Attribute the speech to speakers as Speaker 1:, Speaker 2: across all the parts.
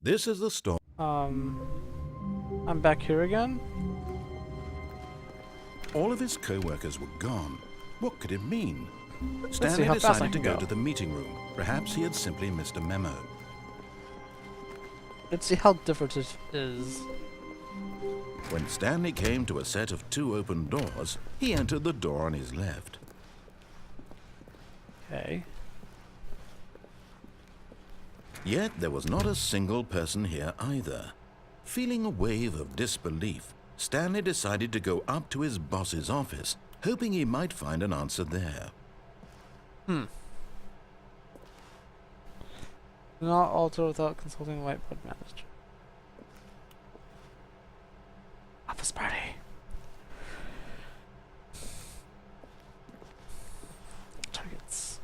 Speaker 1: This is the story.
Speaker 2: I'm back here again?
Speaker 1: All of his co-workers were gone. What could it mean?
Speaker 2: Let's see
Speaker 1: Stanley
Speaker 2: how fast I
Speaker 1: decided to
Speaker 2: can
Speaker 1: go
Speaker 2: go.
Speaker 1: to the meeting room. Perhaps he had simply missed a memo.
Speaker 2: Let's see how different it is.
Speaker 1: When Stanley came to a set of 2 open doors, he entered the door on his left.
Speaker 2: Okay.
Speaker 1: Yet there was not a single person here either. Feeling a wave of disbelief, Stanley decided to go up to his boss's office, hoping he might find an answer there.
Speaker 2: Do not alter without consulting the whiteboard manager. Office party. Targets.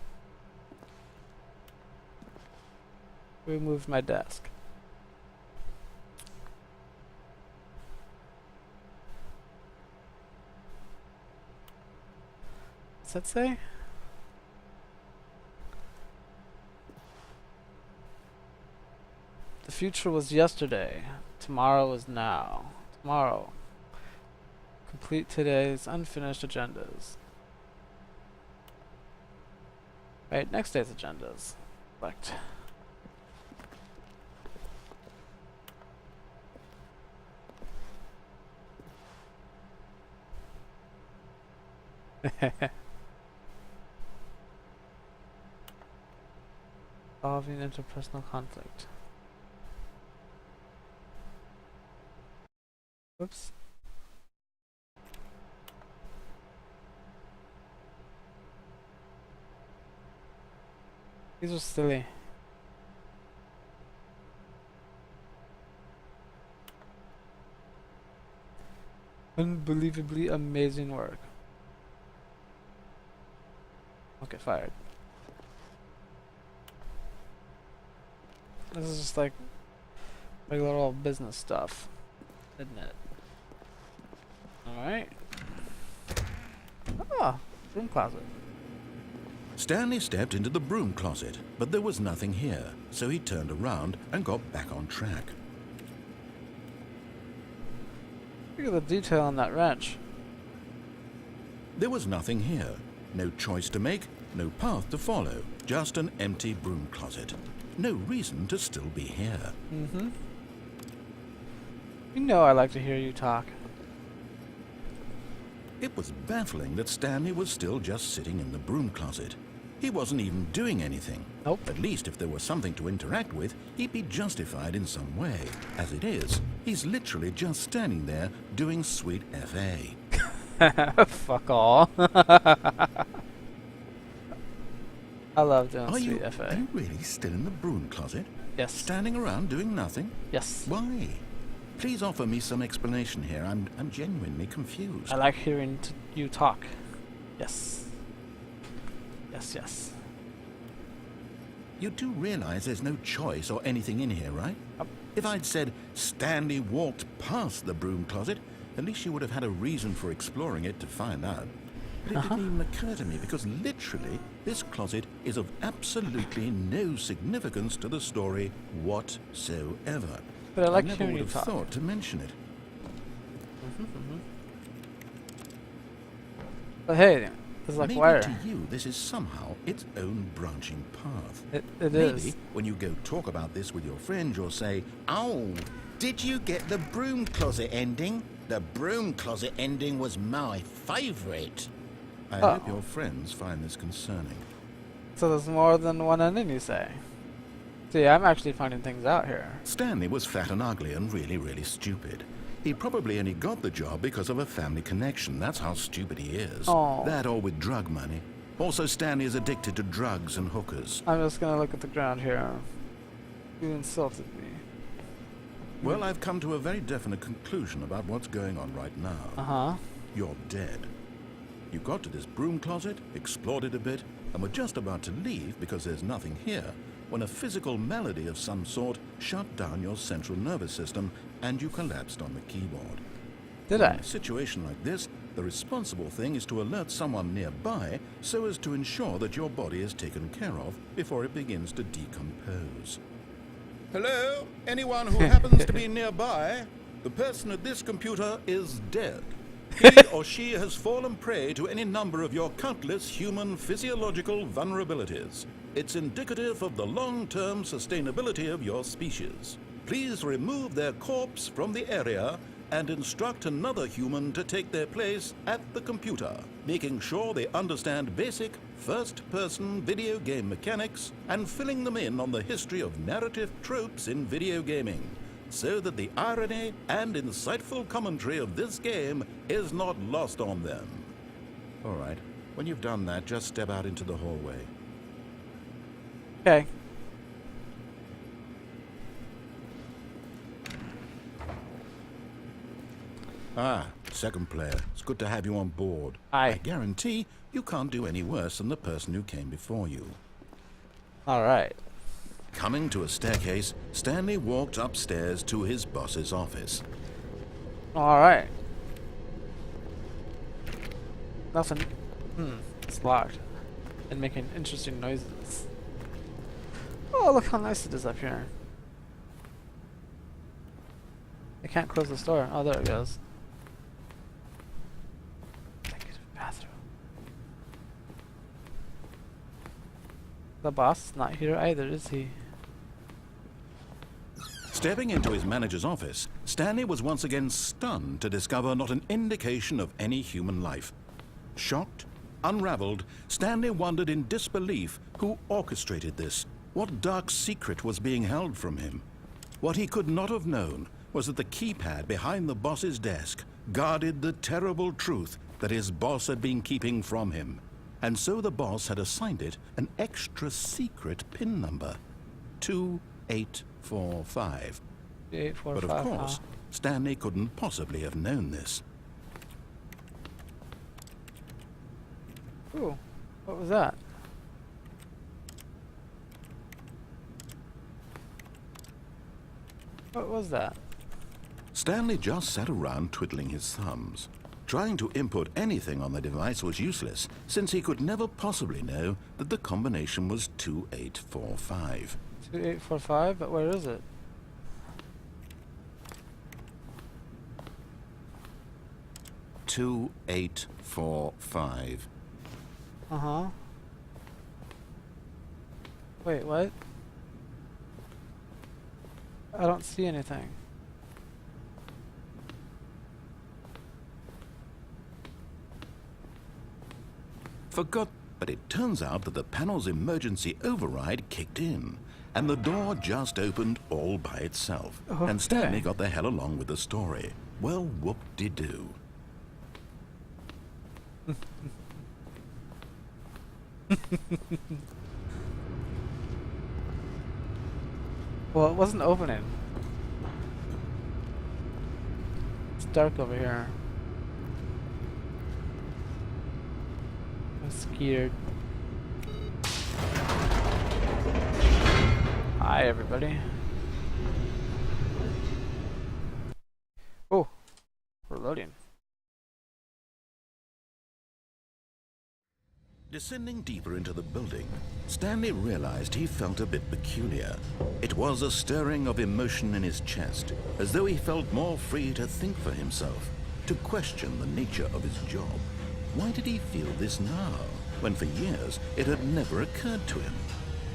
Speaker 2: Remove my desk. What's that say? The future was yesterday. Tomorrow is now. Tomorrow. Complete today's unfinished agendas. Right, next day's agendas. Select. Solving interpersonal conflict. Whoops. These are silly. Unbelievably amazing work. I'll get fired. This is just like regular old business stuff, isn't it? Alright. Ah, room closet.
Speaker 1: Stanley stepped into the broom closet, but there was nothing here, so he turned around and got back on track.
Speaker 2: Look at the detail on that wrench.
Speaker 1: There was nothing here. No choice to make, no path to follow, just an empty broom closet. No reason to still be here.
Speaker 2: Mm-hmm. You know I like to hear you talk.
Speaker 1: It was baffling that Stanley was still just sitting in the broom closet. He wasn't even doing anything.
Speaker 2: Nope.
Speaker 1: At least if there was something to interact with, he'd be justified in some way. As it is, he's literally just standing there doing sweet FA.
Speaker 2: Fuck all. I love doing
Speaker 1: Are
Speaker 2: sweet
Speaker 1: you
Speaker 2: FA.
Speaker 1: really still in the broom closet?
Speaker 2: Yes.
Speaker 1: Standing around doing nothing?
Speaker 2: Yes.
Speaker 1: Why? Please offer me some explanation here. I'm genuinely confused.
Speaker 2: I like hearing you talk. Yes. Yes, yes.
Speaker 1: You do realize there's no choice or anything in here, right? If I'd said Stanley walked past the broom closet, at least you would have had a reason for exploring it to find out. But it didn't even occur to me because literally this closet is of absolutely no significance to the story whatsoever.
Speaker 2: But I like
Speaker 1: never
Speaker 2: hearing
Speaker 1: would
Speaker 2: you
Speaker 1: have
Speaker 2: talk.
Speaker 1: thought to mention it.
Speaker 2: But hey, it's like
Speaker 1: Maybe
Speaker 2: wire.
Speaker 1: to you this is somehow its own branching path.
Speaker 2: It
Speaker 1: Maybe
Speaker 2: is.
Speaker 1: when you go talk about this with your friend, you'll say, "Oh, did you get the broom closet ending? The broom closet ending was my favorite." I hope your friends find this concerning.
Speaker 2: So there's more than one ending, you say? See, I'm actually finding things out here.
Speaker 1: Stanley was fat and ugly and really, really stupid. He probably only got the job because of a family connection. That's how stupid he is.
Speaker 2: Aw.
Speaker 1: That or with drug money. Also, Stanley is addicted to drugs and hookers.
Speaker 2: I'm just gonna look at the ground here. You insulted me.
Speaker 1: Well, I've come to a very definite conclusion about what's going on right now.
Speaker 2: Uh-huh.
Speaker 1: You're dead. You got to this broom closet, explored it a bit, and were just about to leave because there's nothing here, when a physical malady of some sort shut down your central nervous system and you collapsed on the keyboard.
Speaker 2: Did
Speaker 1: In
Speaker 2: I?
Speaker 1: a situation like this, the responsible thing is to alert someone nearby so as to ensure that your body is taken care of before it begins to decompose. Hello? Anyone who happens to be nearby? The person at this computer is dead. He or she has fallen prey to any number of your countless human physiological vulnerabilities. It's indicative of the long-term sustainability of your species. Please remove their corpse from the area and instruct another human to take their place at the computer, making sure they understand basic first-person video game mechanics and filling them in on the history of narrative tropes in video gaming, so that the irony and insightful commentary of this game is not lost on them. All right, when you've done that, just step out into the hallway.
Speaker 2: Okay.
Speaker 1: Ah, second player. It's good to have you on board.
Speaker 2: Aye.
Speaker 1: I guarantee you can't do any worse than the person who came before you.
Speaker 2: Alright.
Speaker 1: Coming to a staircase, Stanley walked upstairs to his boss's office.
Speaker 2: Alright. Nothing. It's locked. And making interesting noises. Oh, look how nice it is up here. I can't close this door. Oh, there it goes. Executive bathroom. The boss is not here either, is he?
Speaker 1: Stepping into his manager's office, Stanley was once again stunned to discover not an indication of any human life. Shocked, unraveled, Stanley wondered in disbelief who orchestrated this. What dark secret was being held from him? What he could not have known was that the keypad behind the boss's desk guarded the terrible truth that his boss had been keeping from him. And so the boss had assigned it an extra secret PIN number, 2845.
Speaker 2: 845.
Speaker 1: But of course, Stanley couldn't possibly have known this.
Speaker 2: Ooh, what was that? What was that?
Speaker 1: Stanley just sat around twiddling his thumbs. Trying to input anything on the device was useless, since he could never possibly know that the combination was 2845.
Speaker 2: 2845, but where is it?
Speaker 1: Two 845.
Speaker 2: Uh-huh. Wait, what? I don't see anything.
Speaker 1: Forgot, but it turns out that the panel's emergency override kicked in, and the door just opened all by itself.
Speaker 2: Okay.
Speaker 1: And Stanley got the hell along with the story. Well, whoop-de-doo.
Speaker 2: Well, it wasn't opening. It's dark over here. I'm scared. Hi, everybody. Oh, we're loading.
Speaker 1: Descending deeper into the building, Stanley realized he felt a bit peculiar. It was a stirring of emotion in his chest, as though he felt more free to think for himself, to question the nature of his job. Why did he feel this now, when for years it had never occurred to him?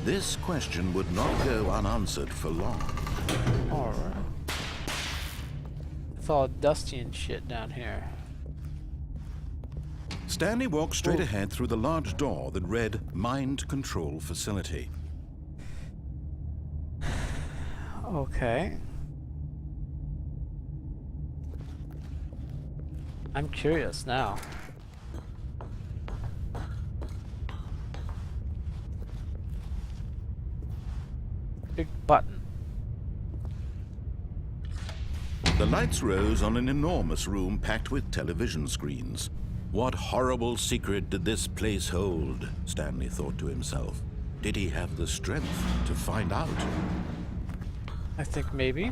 Speaker 1: This question would not go unanswered for long.
Speaker 2: Alright. It's all dusty and shit down here.
Speaker 1: Stanley walked straight ahead through the large door that read Mind Control Facility.
Speaker 2: Okay. I'm curious now. Big button.
Speaker 1: The lights rose on an enormous room packed with television screens. What horrible secret did this place hold? Stanley thought to himself. Did he have the strength to find out?
Speaker 2: I think maybe.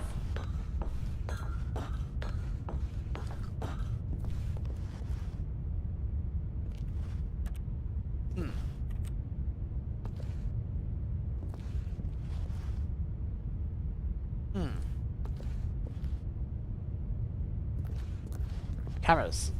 Speaker 2: Cameras.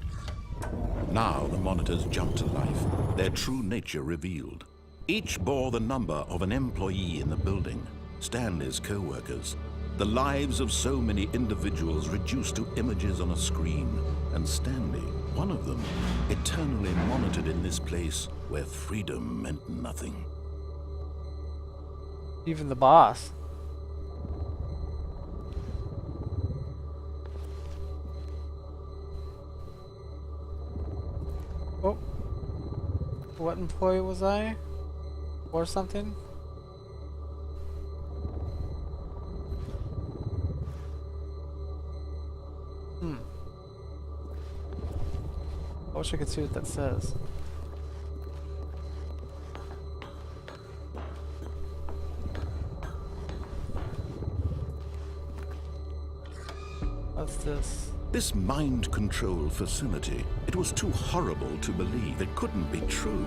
Speaker 1: Now the monitors jumped to life, their true nature revealed. Each bore the number of an employee in the building, Stanley's co-workers. The lives of so many individuals reduced to images on a screen, and Stanley, one of them, eternally monitored in this place where freedom meant nothing.
Speaker 2: Even the boss. Oh. What employee was I? Or something? I wish I could see what that says. What's this?
Speaker 1: This mind control facility, it was too horrible to believe. It couldn't be true.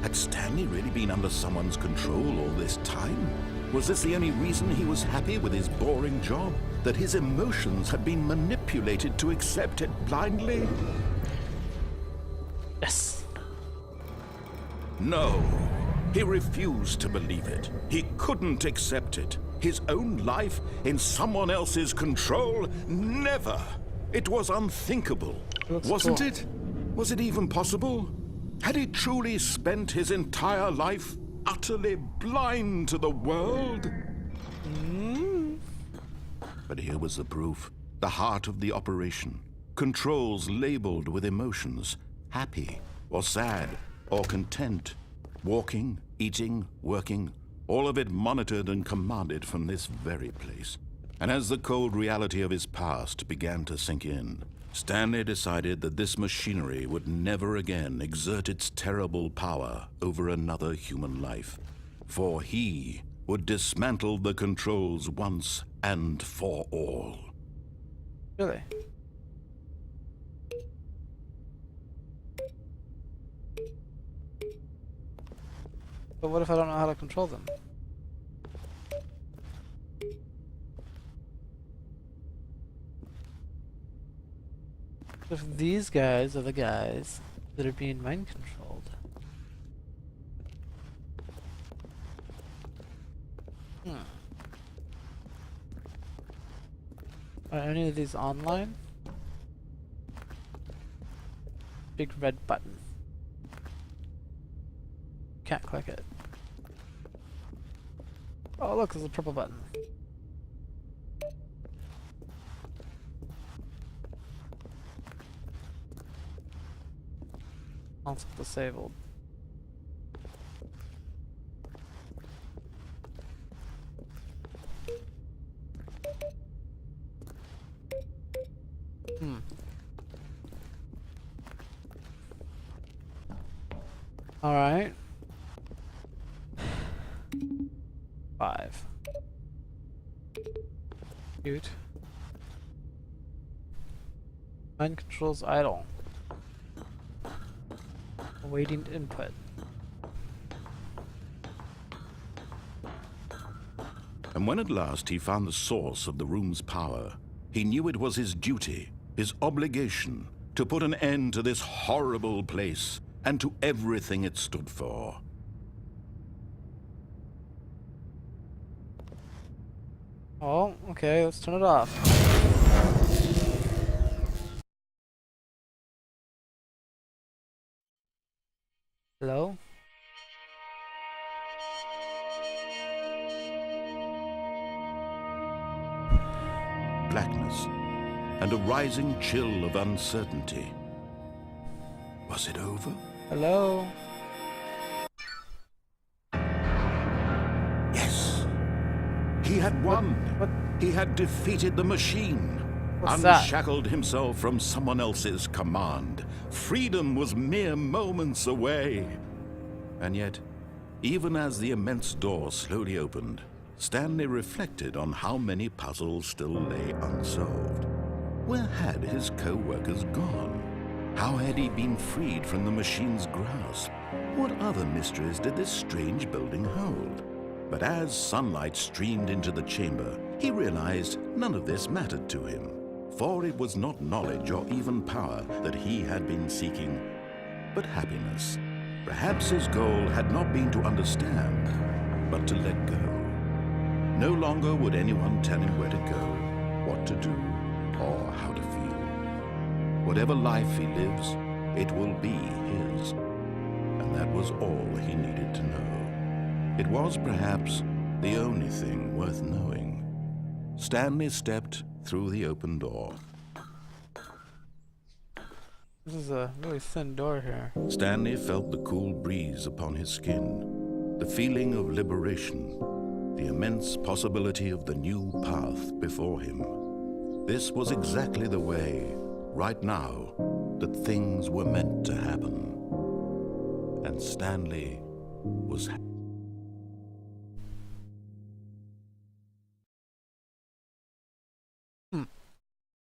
Speaker 1: Had Stanley really been under someone's control all this time? Was this the only reason he was happy with his boring job? That his emotions had been manipulated to accept it blindly?
Speaker 2: Yes.
Speaker 1: No. He refused to believe it. He couldn't accept it. His own life in someone else's control? Never. It was unthinkable. Wasn't
Speaker 2: cool.
Speaker 1: it? Was it even possible? Had he truly spent his entire life utterly blind to the world? But here was the proof. The heart of the operation. Controls labeled with emotions. Happy, or sad, or content. Walking, eating, working. All of it monitored and commanded from this very place. And as the cold reality of his past began to sink in, Stanley decided that this machinery would never again exert its terrible power over another human life. For he would dismantle the controls once and for all.
Speaker 2: Really? But what if I don't know how to control them? If these guys are the guys that are being mind controlled. Are any of these online? Big red button. Can't click it. Oh look, there's a purple button. Console disabled. All right. 5. Cute. Mind controls idle. Awaiting input.
Speaker 1: And when at last he found the source of the room's power, he knew it was his duty, his obligation, to put an end to this horrible place and to everything it stood for.
Speaker 2: Oh, okay, let's turn it off. Hello?
Speaker 1: Blackness and a rising chill of uncertainty. Was it over?
Speaker 2: Hello?
Speaker 1: Yes. He had won.
Speaker 2: What?
Speaker 1: He had defeated the machine.
Speaker 2: What's that?
Speaker 1: Unshackled himself from someone else's command. Freedom was mere moments away. And yet, even as the immense door slowly opened, Stanley reflected on how many puzzles still lay unsolved. Where had his co-workers gone? How had he been freed from the machine's grasp? What other mysteries did this strange building hold? But as sunlight streamed into the chamber, he realized none of this mattered to him. For it was not knowledge or even power that he had been seeking, but happiness. Perhaps his goal had not been to understand, but to let go. No longer would anyone tell him where to go, what to do, or how to feel. Whatever life he lives, it will be his. And that was all he needed to know. It was perhaps the only thing worth knowing. Stanley stepped through the open door.
Speaker 2: This is a really thin door here.
Speaker 1: Stanley felt the cool breeze upon his skin, the feeling of liberation, the immense possibility of the new path before him. This was exactly the way, right now, that things were meant to happen. And Stanley was happy.